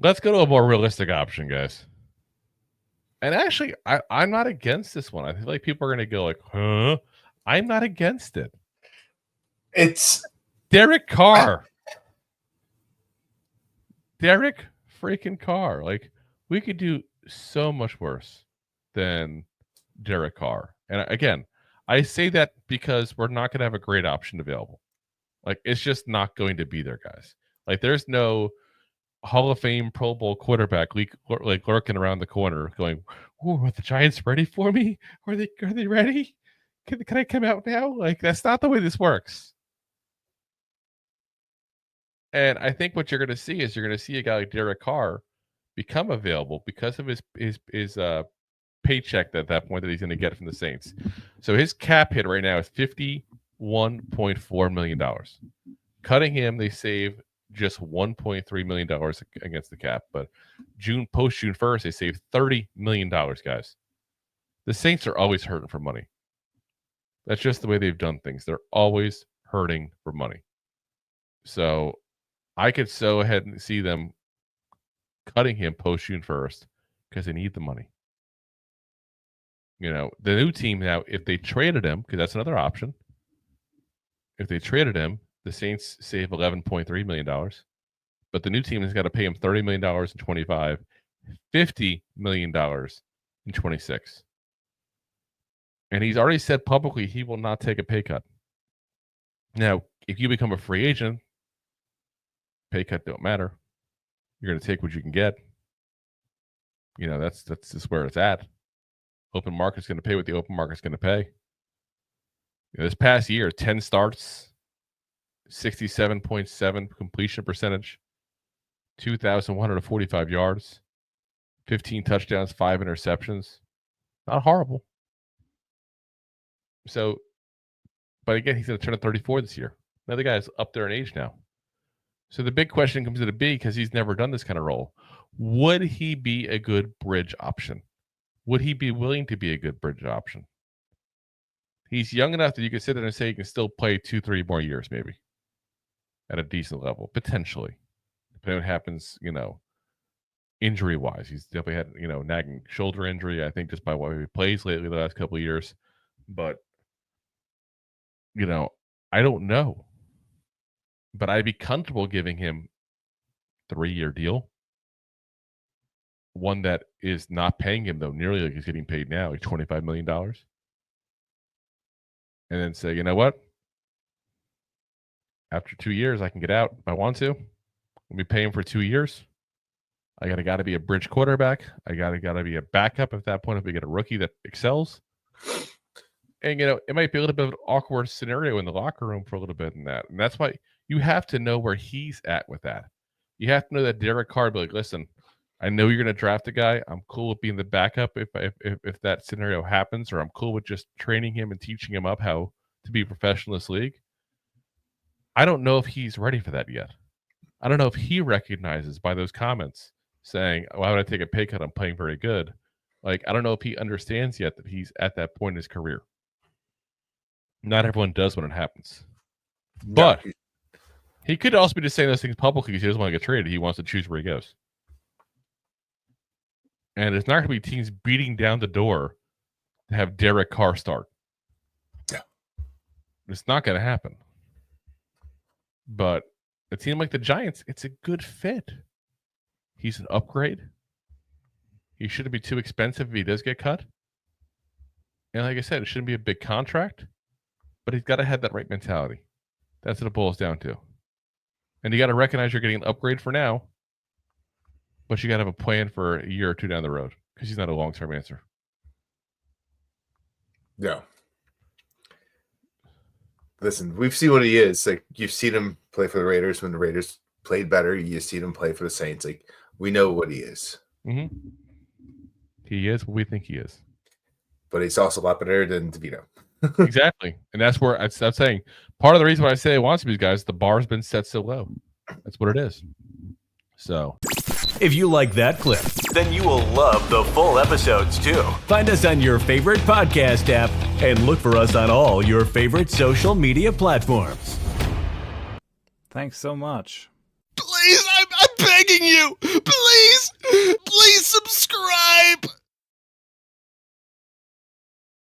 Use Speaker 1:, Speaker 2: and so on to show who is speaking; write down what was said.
Speaker 1: Let's go to a more realistic option, guys. And actually, I'm not against this one. I feel like people are going to go like, huh? I'm not against it.
Speaker 2: It's
Speaker 1: Derek Carr. Derek freaking Carr. Like, we could do so much worse than Derek Carr. And again, I say that because we're not going to have a great option available. Like, it's just not going to be there, guys. Like, there's no Hall of Fame Pro Bowl quarterback like lurking around the corner going, "Oh, are the Giants ready for me? Are they ready? Can I come out now?" Like, that's not the way this works. And I think what you're going to see is you're going to see a guy like Derek Carr become available because of his paycheck at that point that he's going to get from the Saints. So his cap hit right now is $51.4 million. Cutting him, they save just $1.3 million against the cap. But post June 1st, they save $30 million, guys. The Saints are always hurting for money. That's just the way they've done things. They're always hurting for money. So I could so ahead and see them cutting him post June 1st because they need the money. You know, the new team now, if they traded him, because that's another option, if they traded him, the Saints save $11.3 million. But the new team has got to pay him $30 million in 25, $50 million in 26. And he's already said publicly he will not take a pay cut. Now, if you become a free agent, pay cut don't matter. You're going to take what you can get. You know, that's just where it's at. Open market's going to pay what the open market's going to pay. You know, this past year, 10 starts, 67.7 completion percentage, 2,145 yards, 15 touchdowns, 5 interceptions. Not horrible. So, but again, he's going to turn 34 this year. Another guy's up there in age now. So the big question comes into be, because he's never done this kind of role, would he be a good bridge option? Would he be willing to be a good bridge option? He's young enough that you can sit there and say he can still play 2-3 more years, maybe, at a decent level, potentially. Depending on what happens, you know, injury-wise. He's definitely had, you know, nagging shoulder injury, I think, just by what he plays lately the last couple of years. But, you know, I don't know. But I'd be comfortable giving him a 3-year deal. One that is not paying him, though, nearly like he's getting paid now, like $25 million. And then say, you know what? After 2 years, I can get out if I want to. Let me pay him for 2 years. I got to be a bridge quarterback. I got to be a backup at that point if we get a rookie that excels. And, you know, it might be a little bit of an awkward scenario in the locker room for a little bit in that. And that's why you have to know where he's at with that. You have to know that Derek Carr be like, listen, I know you're going to draft a guy. I'm cool with being the backup if that scenario happens, or I'm cool with just training him and teaching him up how to be a professional in this league. I don't know if he's ready for that yet. I don't know if he recognizes by those comments saying, why would I take a pay cut? I'm playing very good. Like, I don't know if he understands yet that he's at that point in his career. Not everyone does when it happens. But he could also be just saying those things publicly because he doesn't want to get traded. He wants to choose where he goes. And it's not going to be teams beating down the door to have Derek Carr start.
Speaker 2: Yeah.
Speaker 1: It's not going to happen. But a team like the Giants, it's a good fit. He's an upgrade. He shouldn't be too expensive if he does get cut. And like I said, it shouldn't be a big contract, but he's got to have that right mentality. That's what it boils down to. And you got to recognize you're getting an upgrade for now, but you got to have a plan for a year or two down the road because he's not a long-term answer.
Speaker 2: Yeah. Listen, we've seen what he is. Like, you've seen him play for the Raiders when the Raiders played better. You've seen him play for the Saints. Like, we know what he is.
Speaker 1: Mm-hmm. He is what we think he is.
Speaker 2: But he's also a lot better than DeVito.
Speaker 1: Exactly. And that's where I'm saying part of the reason why I say I want some of these guys, the bar's been set so low. That's what it is. So
Speaker 3: if you like that clip, then you will love the full episodes too. Find us on your favorite podcast app and look for us on all your favorite social media platforms.
Speaker 4: Thanks so much.
Speaker 5: Please, I'm begging you.